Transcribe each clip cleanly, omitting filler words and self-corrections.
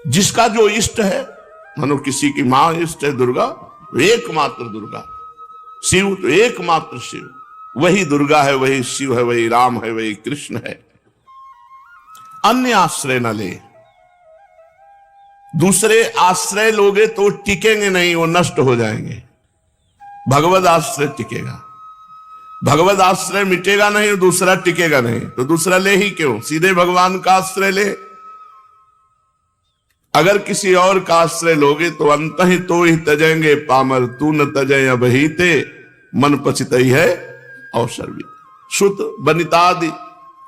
जिसका जो इष्ट है, मानो किसी की मां इष्ट है दुर्गा, एकमात्र दुर्गा। शिव तो एकमात्र शिव, वही दुर्गा है, वही शिव है, वही राम है, वही कृष्ण है। अन्य आश्रय न ले। दूसरे आश्रय लोगे तो टिकेंगे नहीं, वो नष्ट हो जाएंगे। भगवद आश्रय टिकेगा। भगवद आश्रय मिटेगा नहीं, दूसरा टिकेगा नहीं, तो दूसरा ले ही क्यों, सीधे भगवान का आश्रय ले। अगर किसी और का आश्रय लोगे तो अंतहि तो ही तजेंगे पामर, तू न तजय अबहिते, मन पछितई है अवसर भी। श्रुत बनितादि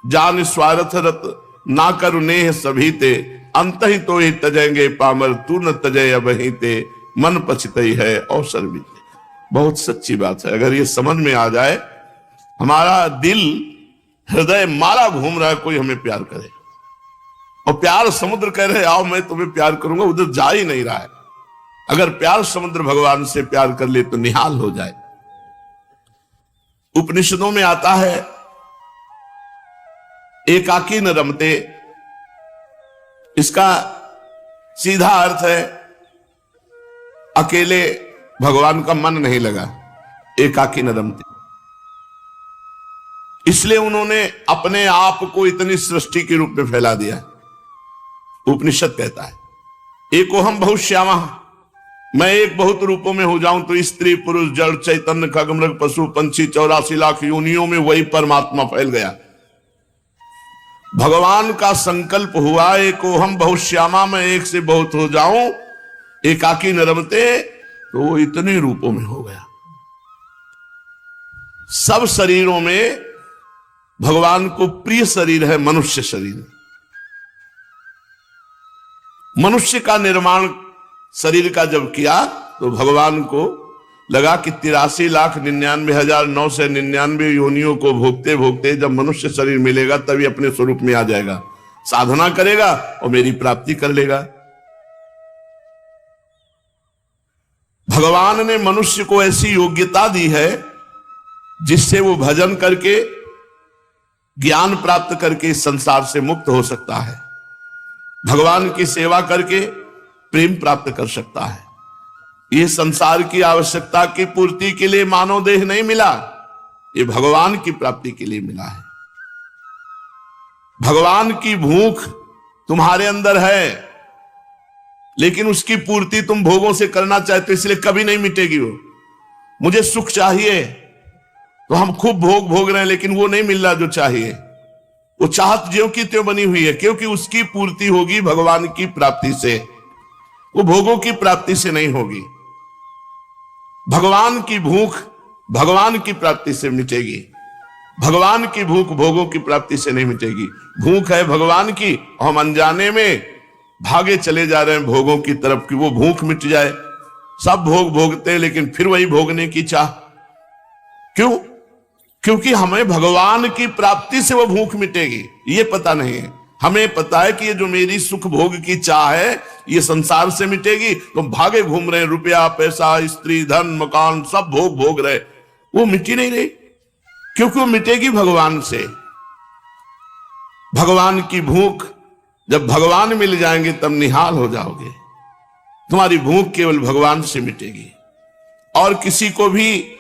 जान स्वार्थ रत, ना करु नेह सभीते, अंतहि तो ही तजेंगे पामर, तू न तजय अबहिते, मन पछितई है अवसर भी। बहुत सच्ची बात है। अगर ये समझ में आ जाए, हमारा दिल हृदय मारा घूम रहा है, कोई हमें प्यार करे, और प्यार समुद्र कह रहे आओ मैं तुम्हें प्यार करूंगा, उधर जा ही नहीं रहा है। अगर प्यार समुद्र भगवान से प्यार कर ले तो निहाल हो जाए। उपनिषदों में आता है एकाकी न रमते, इसका सीधा अर्थ है अकेले भगवान का मन नहीं लगा, एकाकी न रमते। इसलिए उन्होंने अपने आप को इतनी सृष्टि के रूप में फैला दिया। उपनिषद कहता है एकोहम बहुश्यामा, मैं एक बहुत रूपों में हो जाऊं तो स्त्री पुरुष जड़ चैतन्य खगमृग पशु पंछी 84 लाख योनियों में वही परमात्मा फैल गया। भगवान का संकल्प हुआ एकोहम बहुश्यामा, मैं एक से बहुत हो जाऊं, एकाकी न रमते, तो वो इतने रूपों में हो गया। सब शरीरों में भगवान को प्रिय शरीर है मनुष्य शरीर। मनुष्य का निर्माण शरीर का जब किया तो भगवान को लगा कि 83,99,999 योनियों को भोगते भोगते जब मनुष्य शरीर मिलेगा तभी अपने स्वरूप में आ जाएगा, साधना करेगा और मेरी प्राप्ति कर लेगा। भगवान ने मनुष्य को ऐसी योग्यता दी है जिससे वो भजन करके ज्ञान प्राप्त करके इस संसार से मुक्त हो सकता है, भगवान की सेवा करके प्रेम प्राप्त कर सकता है। यह संसार की आवश्यकता की पूर्ति के लिए मानव देह नहीं मिला, ये भगवान की प्राप्ति के लिए मिला है। भगवान की भूख तुम्हारे अंदर है, लेकिन उसकी पूर्ति तुम भोगों से करना चाहते हो, इसलिए कभी नहीं मिटेगी वो। मुझे सुख चाहिए तो हम खूब भोग भोग रहे हैं, लेकिन वो नहीं मिल रहा जो चाहिए। वो चाहत ज्यों की त्यों बनी हुई है, क्योंकि उसकी पूर्ति होगी भगवान की प्राप्ति से, वो भोगों की प्राप्ति से नहीं होगी। भगवान की भूख भगवान की प्राप्ति से मिटेगी, भगवान की भूख भोगों की प्राप्ति से नहीं मिटेगी। भूख है भगवान की, हम अनजाने में भागे चले जा रहे हैं भोगों की तरफ कि वो भूख मिट जाए। सब भोग भोगते हैं लेकिन फिर वही भोगने की चाह। क्यों? क्योंकि हमें भगवान की प्राप्ति से वो भूख मिटेगी ये पता नहीं है। हमें पता है कि ये जो मेरी सुख भोग की चाह है ये संसार से मिटेगी, तो भागे घूम रहे हैं, रुपया पैसा स्त्री धन मकान सब भोग भोग रहे, वो मिटी नहीं रही, क्योंकि वो मिटेगी भगवान से। भगवान की भूख, जब भगवान मिल जाएंगे तब निहाल हो जाओगे। तुम्हारी भूख केवल भगवान से मिटेगी, और किसी को भी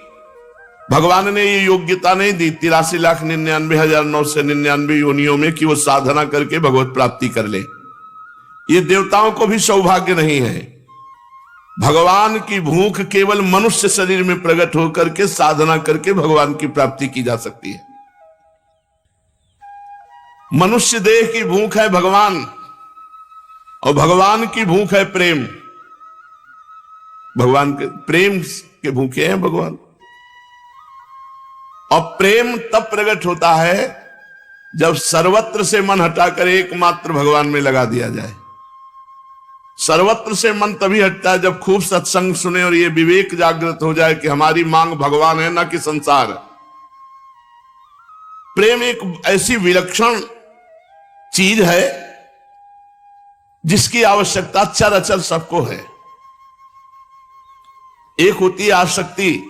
भगवान ने ये योग्यता नहीं दी 83,99,999 योनियों में कि वो साधना करके भगवत प्राप्ति कर ले। ये देवताओं को भी सौभाग्य नहीं है। भगवान की भूख केवल मनुष्य शरीर में प्रकट होकर के साधना करके भगवान की प्राप्ति की जा सकती है। मनुष्य देह की भूख है भगवान, और भगवान की भूख है प्रेम। भगवान के प्रेम के भूखे हैं भगवान, और प्रेम तब प्रकट होता है जब सर्वत्र से मन हटाकर एकमात्र भगवान में लगा दिया जाए। सर्वत्र से मन तभी हटता है जब खूब सत्संग सुने और ये विवेक जागृत हो जाए कि हमारी मांग भगवान है ना कि संसार। प्रेम एक ऐसी विलक्षण चीज है जिसकी आवश्यकता चर सबको है। एक होती है आसक्ति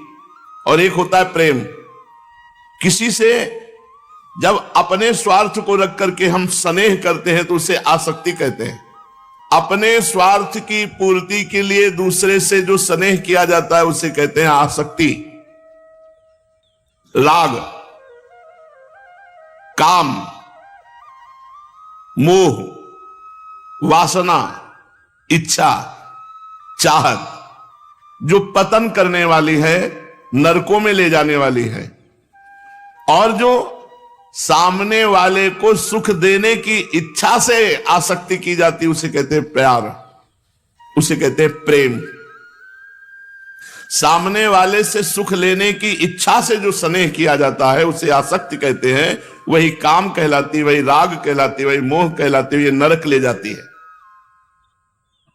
और एक होता है प्रेम। किसी से जब अपने स्वार्थ को रख करके हम स्नेह करते हैं तो उसे आसक्ति कहते हैं, अपने स्वार्थ की पूर्ति के लिए दूसरे से जो स्नेह किया जाता है उसे कहते हैं आसक्ति। राग, काम, मोह, वासना, इच्छा, चाहत, जो पतन करने वाली है, नरकों में ले जाने वाली है, और जो सामने वाले को सुख देने की इच्छा से आसक्ति की जाती है उसे कहते हैं प्यार, उसे कहते हैं प्रेम। सामने वाले से सुख लेने की इच्छा से जो स्नेह किया जाता है उसे आसक्ति कहते हैं। वही काम कहलाती है, वही राग कहलाती है, वही मोह कहलाती है, ये नरक ले जाती है।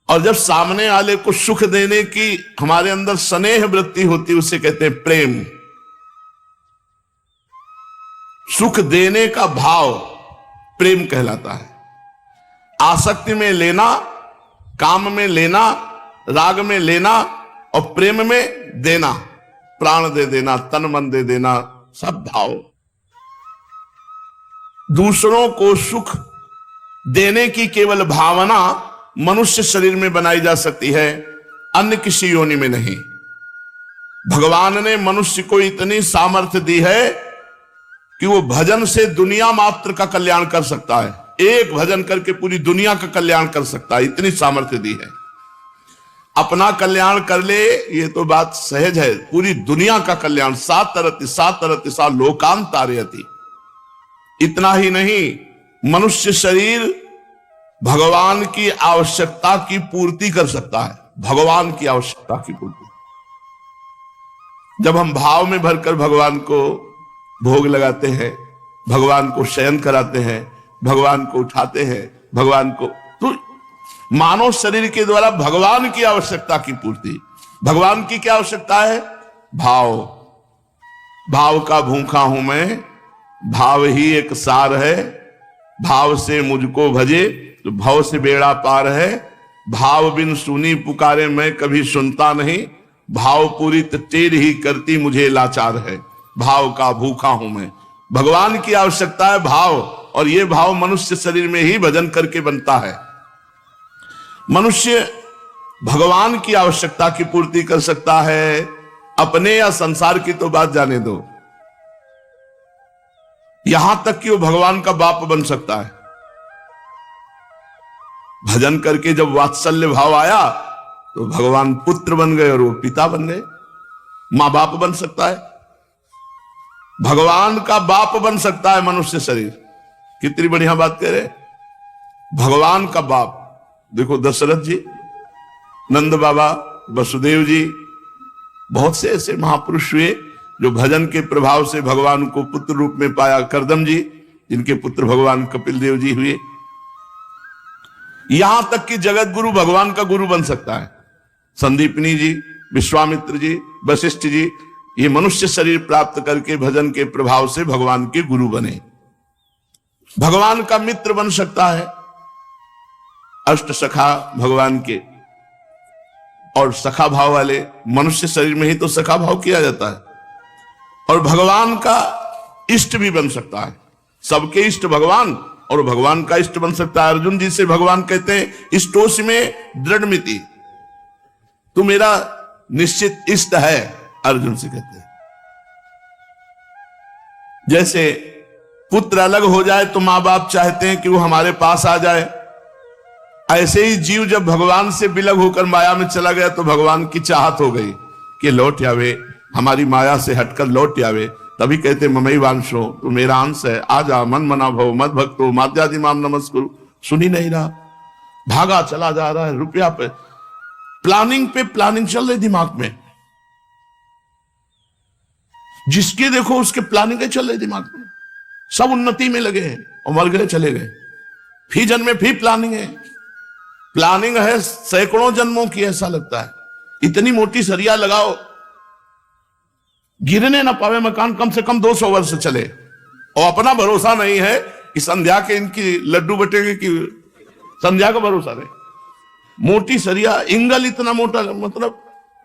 और जब सामने वाले को सुख देने की हमारे अंदर स्नेह वृत्ति होती है उसे कहते हैं प्रेम। सुख देने का भाव प्रेम कहलाता है। आसक्ति में लेना, काम में लेना, राग में लेना और प्रेम में देना, प्राण दे देना, तन मन दे देना, सब भाव। दूसरों को सुख देने की केवल भावना मनुष्य शरीर में बनाई जा सकती है, अन्य किसी योनि में नहीं। भगवान ने मनुष्य को इतनी सामर्थ्य दी है कि वो भजन से दुनिया मात्र का कल्याण कर सकता है। एक भजन करके पूरी दुनिया का कल्याण कर सकता है, इतनी सामर्थ्य दी है। अपना कल्याण कर ले ये तो बात सहज है, पूरी दुनिया का कल्याण, सात तरति सा लोकान तारयति। इतना ही नहीं, मनुष्य शरीर भगवान की आवश्यकता की पूर्ति कर सकता है, भगवान की आवश्यकता की पूर्ति। जब हम भाव में भरकर भगवान को भोग लगाते हैं, भगवान को शयन कराते हैं, भगवान को उठाते हैं, भगवान को, तो मानव शरीर के द्वारा भगवान की आवश्यकता की पूर्ति। भगवान की क्या आवश्यकता है? भाव। भाव का भूखा हूं मैं, भाव ही एक सार है। भाव से मुझको भजे तो भाव से बेड़ा पार है। भाव बिन सुनी पुकारे मैं कभी सुनता नहीं, भाव पूरी तेरी ही करती मुझे लाचार है। भाव का भूखा हूं मैं, भगवान की आवश्यकता है भाव, और यह भाव मनुष्य शरीर में ही भजन करके बनता है। मनुष्य भगवान की आवश्यकता की पूर्ति कर सकता है, अपने या संसार की तो बात जाने दो, यहां तक कि वो भगवान का बाप बन सकता है। भजन करके जब वात्सल्य भाव आया तो भगवान पुत्र बन गए और वो पिता बन गए। मां बाप बन सकता है, भगवान का बाप बन सकता है मनुष्य शरीर। कितनी बढ़िया बात कह रहे, भगवान का बाप। देखो दशरथ जी, नंद बाबा, वसुदेव जी, बहुत से ऐसे महापुरुष हुए जो भजन के प्रभाव से भगवान को पुत्र रूप में पाया। करदम जी, जिनके पुत्र भगवान कपिल देव जी हुए। यहां तक कि जगत गुरु भगवान का गुरु बन सकता है। संदीपनी जी, विश्वामित्र जी, वशिष्ठ जी, ये मनुष्य शरीर प्राप्त करके भजन के प्रभाव से भगवान के गुरु बने। भगवान का मित्र बन सकता है। अष्ट सखा भगवान के, और सखा भाव वाले मनुष्य शरीर में ही तो सखा भाव किया जाता है। और भगवान का इष्ट भी बन सकता है। सबके इष्ट भगवान, और भगवान का इष्ट बन सकता है। अर्जुन जी से भगवान कहते हैं, इष्टोस में दृढ़ मिति, तू मेरा निश्चित इष्ट है, अर्जुन से कहते हैं। जैसे पुत्र अलग हो जाए तो मां बाप चाहते हैं कि वो हमारे पास आ जाए, ऐसे ही जीव जब भगवान से बिलग होकर माया में चला गया तो भगवान की चाहत हो गई कि लौट आवे, हमारी माया से हटकर लौट आवे। तभी कहते ममई वांशो, तू मेरा अंश है, आ जा, मन मना भव मत भक्तो माध्यादि माम नमस्कुरु। सुन ही नहीं रहा, भागा चला जा रहा है, रुपया पे प्लानिंग चल रही दिमाग में। जिसके देखो उसके प्लानिंग चल रही दिमाग में, सब उन्नति में लगे हैं और मर गए चले गए। फिर जन्म में फिर प्लानिंग है, प्लानिंग है सैकड़ों जन्मों की। ऐसा लगता है इतनी मोटी सरिया लगाओ, गिरने ना पावे मकान, कम से कम 200 वर्ष चले। और अपना भरोसा नहीं है कि संध्या के इनकी लड्डू बटेंगे, कि संध्या का भरोसा नहीं। मोटी सरिया, इंगल इतना मोटा, मतलब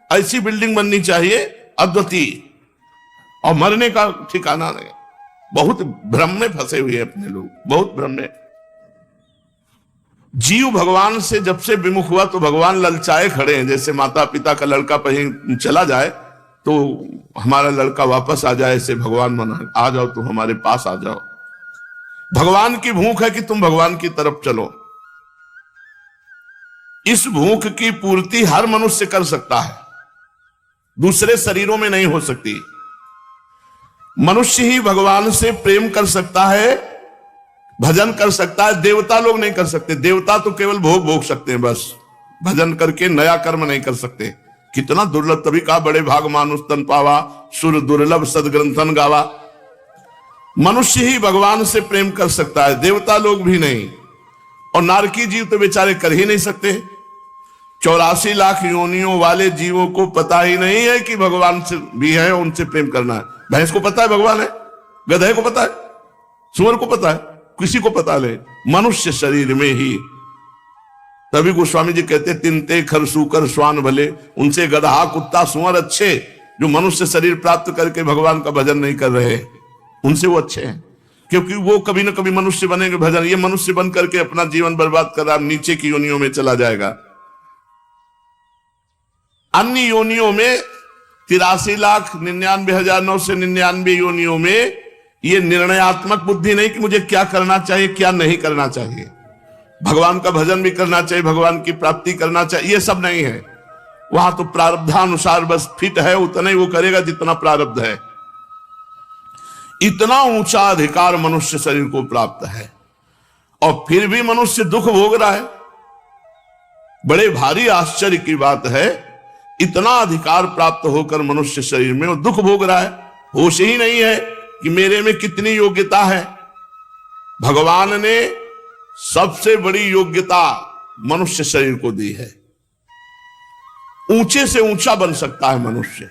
ऐसी बिल्डिंग बननी चाहिए अद्वितीय, और मरने का ठिकाना नहीं। बहुत भ्रम में फंसे हुए हैं अपने लोग, बहुत भ्रम में। जीव भगवान से जब से विमुख हुआ तो भगवान ललचाए खड़े हैं। जैसे माता पिता का लड़का कहीं चला जाए तो हमारा लड़का वापस आ जाए, ऐसे भगवान मना, आ जाओ तुम हमारे पास आ जाओ। भगवान की भूख है कि तुम भगवान की तरफ चलो। इस भूख की पूर्ति हर मनुष्य कर सकता है, दूसरे शरीरों में नहीं हो सकती। मनुष्य ही भगवान से प्रेम कर सकता है, भजन कर सकता है, देवता लोग नहीं कर सकते। देवता तो केवल भोग भोग सकते हैं बस, भजन करके नया कर्म नहीं कर सकते। कितना दुर्लभ, तभी कहा बड़े भाग मानुष तन पावा, सुर दुर्लभ सदग्रंथन गावा। मनुष्य ही भगवान से प्रेम कर सकता है, देवता लोग भी नहीं। और नारकी जीव तो बेचारे कर ही नहीं सकते। 84 लाख योनियों वाले जीवों को पता ही नहीं है कि भगवान से भी है, उनसे प्रेम करना है। भैंस को पता है भगवान है, गधे को पता है, सुअर को पता है, किसी को पता नहीं, मनुष्य शरीर में ही। तभी गोस्वामी जी कहते तिनते खरसूकर स्वान भले, उनसे गधा कुत्ता सुअर अच्छे, जो मनुष्य शरीर प्राप्त करके भगवान का भजन नहीं कर रहे, उनसे वो अच्छे हैं, क्योंकि वो कभी ना कभी मनुष्य बनेंगे भजन। ये मनुष्य बन करके अपना जीवन बर्बाद कर रहा, नीचे की योनियों में चला जाएगा। अन्य योनियों में 83,99,999 योनियों में ये निर्णयात्मक बुद्धि नहीं कि मुझे क्या करना चाहिए क्या नहीं करना चाहिए, भगवान का भजन भी करना चाहिए, भगवान की प्राप्ति करना चाहिए, ये सब नहीं है। वहां तो प्रारब्धानुसार बस फिट है उतना ही वो करेगा जितना प्रारब्ध है। इतना ऊंचा अधिकार मनुष्य शरीर को प्राप्त है, और फिर भी मनुष्य दुख भोग रहा है। बड़े भारी आश्चर्य की बात है, इतना अधिकार प्राप्त होकर मनुष्य शरीर में वो दुख भोग रहा है। होश ही नहीं है कि मेरे में कितनी योग्यता है। भगवान ने सबसे बड़ी योग्यता मनुष्य शरीर को दी है। ऊंचे से ऊंचा बन सकता है मनुष्य,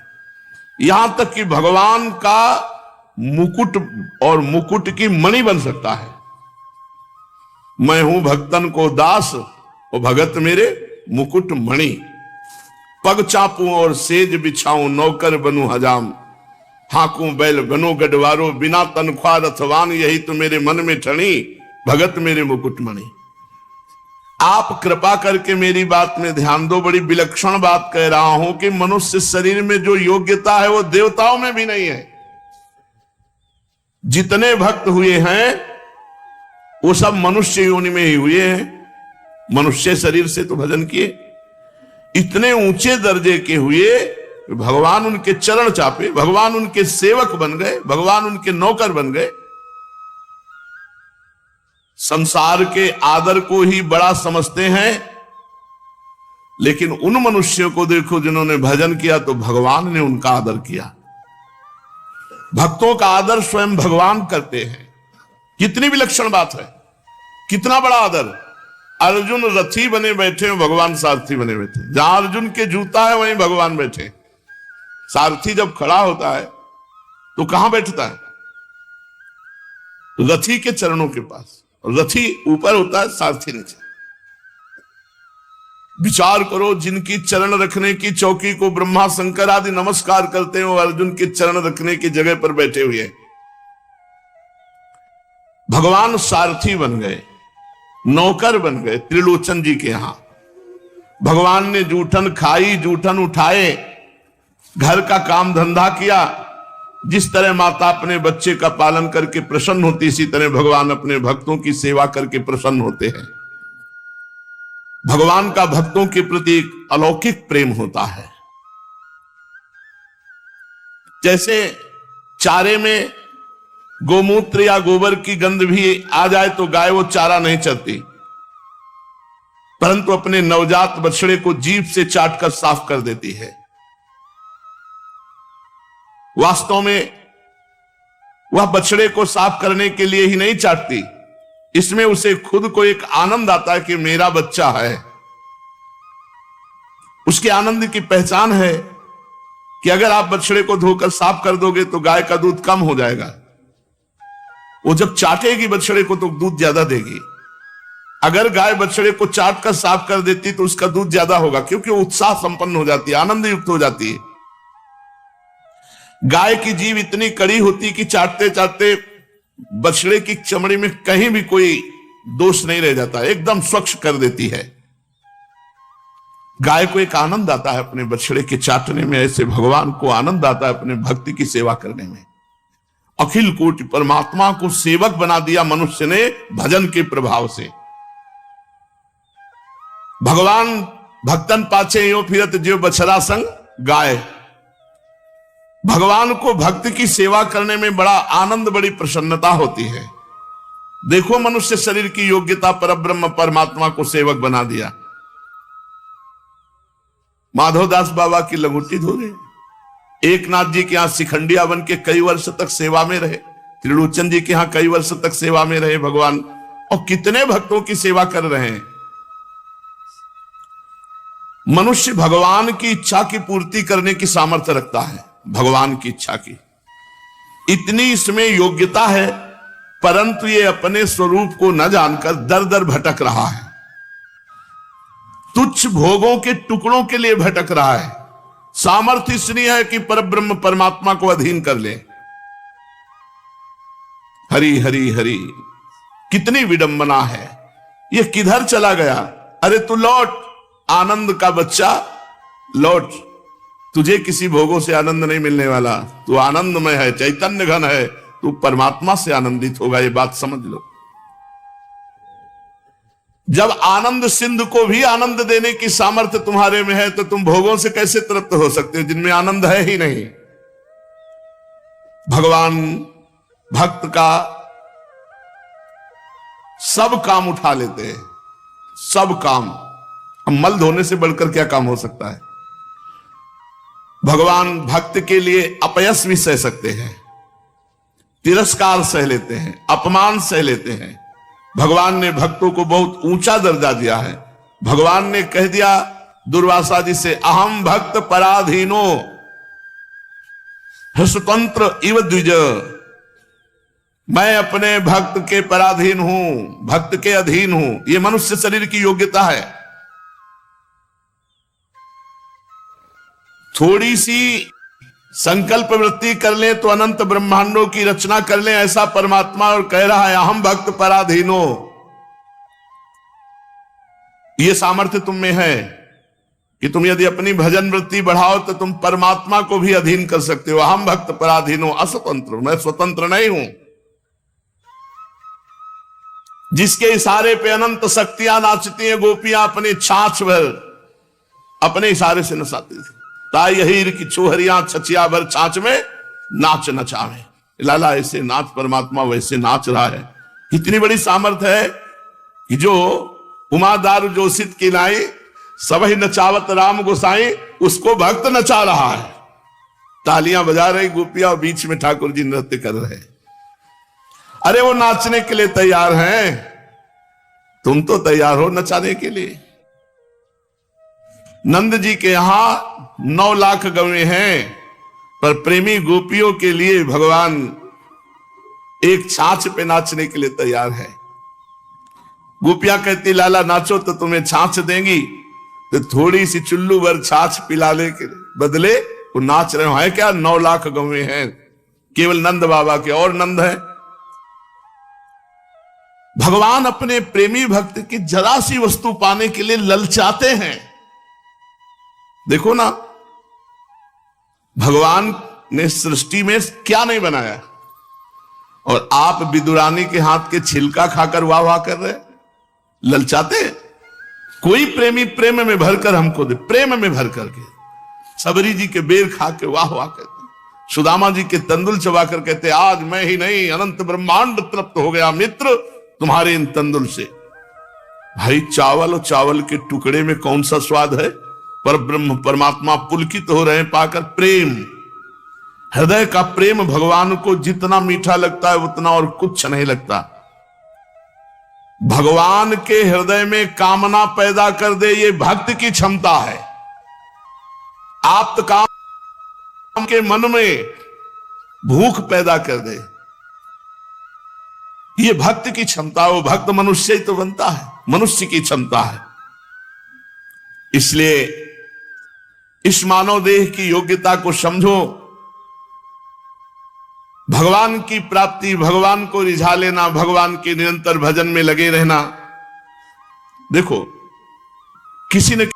यहां तक कि भगवान का मुकुट और मुकुट की मणि बन सकता है। मैं हूं भक्तन को दास और भगत मेरे मुकुट मणि। पग चापूं और सेज बिछाऊं नौकर बनूं हजाम, हाकूं बैल बनो गडवारो बिना तनख्वाह रथवान, यही तो मेरे मन में ठणी भगत मेरे मुकुटमणि। आप कृपा करके मेरी बात में ध्यान दो, बड़ी विलक्षण बात कह रहा हूं कि मनुष्य शरीर में जो योग्यता है वो देवताओं में भी नहीं है। जितने भक्त हुए हैं वो सब मनुष्य योनि में ही हुए हैं, मनुष्य शरीर से तो भजन किए। इतने ऊंचे दर्जे के हुए, भगवान उनके चरण चापे, भगवान उनके सेवक बन गए, भगवान उनके नौकर बन गए। संसार के आदर को ही बड़ा समझते हैं, लेकिन उन मनुष्यों को देखो जिन्होंने भजन किया तो भगवान ने उनका आदर किया। भक्तों का आदर स्वयं भगवान करते हैं। कितनी विलक्षण बात है, कितना बड़ा आदर। अर्जुन रथी बने बैठे हो, भगवान सारथी बने बैठे। जहां अर्जुन के जूता है वहीं भगवान बैठे। सारथी जब खड़ा होता है तो कहां बैठता है? रथी के चरणों के पास। रथी ऊपर होता है, सारथी नीचे। विचार करो, जिनकी चरण रखने की चौकी को ब्रह्मा शंकर आदि नमस्कार करते हो, अर्जुन के चरण रखने की जगह पर बैठे हुए। भगवान सारथी बन गए, नौकर बन गए त्रिलोचन जी के यहां। भगवान ने जूठन खाई, जूठन उठाए, घर का काम धंधा किया। जिस तरह माता अपने बच्चे का पालन करके प्रसन्न होती, इसी तरह भगवान अपने भक्तों की सेवा करके प्रसन्न होते हैं। भगवान का भक्तों के प्रति एक अलौकिक प्रेम होता है। जैसे चारे में गोमूत्र या गोबर की गंध भी आ जाए तो गाय वो चारा नहीं चरती, परंतु अपने नवजात बछड़े को जीभ से चाटकर साफ कर देती है। वास्तव में वह बछड़े को साफ करने के लिए ही नहीं चाटती, इसमें उसे खुद को एक आनंद आता है कि मेरा बच्चा है। उसके आनंद की पहचान है कि अगर आप बछड़े को धोकर साफ कर दोगे तो गाय का दूध कम हो जाएगा। वो जब चाटेगी बछड़े को तो दूध ज्यादा देगी। अगर गाय बछड़े को चाट कर साफ कर देती तो उसका दूध ज्यादा होगा, क्योंकि वो उत्साह संपन्न हो जाती है, आनंद युक्त हो जाती है। गाय की जीभ इतनी कड़ी होती कि चाटते चाटते बछड़े की चमड़ी में कहीं भी कोई दोष नहीं रह जाता, एकदम स्वच्छ कर देती है। गाय को एक आनंद आता है अपने बछड़े के चाटने में, ऐसे भगवान को आनंद आता है अपने भक्ति की सेवा करने में। अखिल कोटि परमात्मा को सेवक बना दिया मनुष्य ने भजन के प्रभाव से। भगवान भक्तन पाछे यो फिरत जो बछड़ा संग गाय। भगवान को भक्ति की सेवा करने में बड़ा आनंद, बड़ी प्रसन्नता होती है। देखो मनुष्य शरीर की योग्यता परब्रह्म परमात्मा को सेवक बना दिया। माधवदास बाबा की लंगोटी धो रहे, एकनाथ जी के यहां शिखंडिया बन के कई वर्ष तक सेवा में रहे, त्रिलोचन जी के यहां कई वर्ष तक सेवा में रहे भगवान, और कितने भक्तों की सेवा कर रहे हैं। मनुष्य भगवान की इच्छा की पूर्ति करने की सामर्थ्य रखता है, भगवान की इच्छा की इतनी इसमें योग्यता है, परंतु ये अपने स्वरूप को न जानकर दर दर भटक रहा है, तुच्छ भोगों के टुकड़ों के लिए भटक रहा है। सामर्थ्य इसलिए है कि परब्रह्म परमात्मा को अधीन कर ले। हरि हरि हरि, कितनी विडंबना है। ये किधर चला गया? अरे तू लौट, आनंद का बच्चा लौट। तुझे किसी भोगों से आनंद नहीं मिलने वाला, तू आनंदमय है, चैतन्य घन है, तू परमात्मा से आनंदित होगा, ये बात समझ लो। जब आनंद सिंधु को भी आनंद देने की सामर्थ्य तुम्हारे में है, तो तुम भोगों से कैसे तृप्त हो सकते हो जिनमें आनंद है ही नहीं। भगवान भक्त का सब काम उठा लेते हैं, सब काम। मल धोने से बढ़कर क्या काम हो सकता है। भगवान भक्त के लिए अपयश भी सह सकते हैं, तिरस्कार सह लेते हैं, अपमान सह लेते हैं। भगवान ने भक्तों को बहुत ऊंचा दर्जा दिया है। भगवान ने कह दिया दुर्वासा जी से, अहम भक्त पराधीनो स्वतंत्र इव द्विज। मैं अपने भक्त के पराधीन हूं, भक्त के अधीन हूं। यह मनुष्य शरीर की योग्यता है। थोड़ी सी संकल्प वृत्ति कर ले तो अनंत ब्रह्मांडों की रचना कर ले, ऐसा परमात्मा और कह रहा है अहम भक्त पराधीनो। यह सामर्थ्य तुम में है कि तुम यदि अपनी भजन वृत्ति बढ़ाओ तो तुम परमात्मा को भी अधीन कर सकते हो। अहम भक्त पराधीनो अस्वतंत्र, मैं स्वतंत्र नहीं हूं। जिसके इशारे पे अनंत शक्तियां नाचती हैं, गोपियां अपनी छाछ भर अपने इशारे से नचाती थी। ताई हीर की छोहरियां छचिया भर छाछ में नाच नचावे। लाला ऐसे नाच, परमात्मा वैसे नाच रहा है। इतनी बड़ी सामर्थ्य है कि जो उमा दारू जोशित की नाई सबही नचावत राम गोसाई, उसको भक्त नचा रहा है। तालियां बजा रही गोपियां और बीच में ठाकुर जी नृत्य कर रहे। अरे वो नाचने के लिए तैयार हैं, तुम तो तैयार हो नचाने के लिए। नंद जी के यहां 9 लाख गवे हैं, पर प्रेमी गोपियों के लिए भगवान एक छाछ पे नाचने के लिए तैयार है। गोपियां कहती लाला नाचो तो तुम्हें छाछ देंगी, तो थोड़ी सी चुल्लू भर छाछ पिलाने के बदले वो नाच रहे हैं। क्या 9 लाख गवे हैं केवल नंद बाबा के, और नंद है। भगवान अपने प्रेमी भक्त की जरा सी वस्तु पाने के लिए ललचाते हैं। देखो ना, भगवान ने सृष्टि में क्या नहीं बनाया, और आप विदुरानी के हाथ के छिलका खाकर वाह वाह कर रहे, ललचाते। कोई प्रेमी प्रेम में भरकर हमको दे, प्रेम में भर करके। सबरी जी के बेर खा के वाह वाह कहते, सुदामा जी के तंदुल चबा कर कहते आज मैं ही नहीं अनंत ब्रह्मांड तृप्त हो गया मित्र तुम्हारे इन तंदुल से। भाई चावल और चावल के टुकड़े में कौन सा स्वाद है। पर ब्रह्म परमात्मा पुलकित हो रहे हैं पाकर प्रेम। हृदय का प्रेम भगवान को जितना मीठा लगता है उतना और कुछ नहीं लगता। भगवान के हृदय में कामना पैदा कर दे, ये भक्त की क्षमता है। आप्त काम के मन में भूख पैदा कर दे, ये भक्त की क्षमता। वो भक्त मनुष्य ही तो बनता है, मनुष्य की क्षमता है। इसलिए इस मानव देह की योग्यता को समझो। भगवान की प्राप्ति, भगवान को रिझा लेना, भगवान के निरंतर भजन में लगे रहना। देखो किसी ने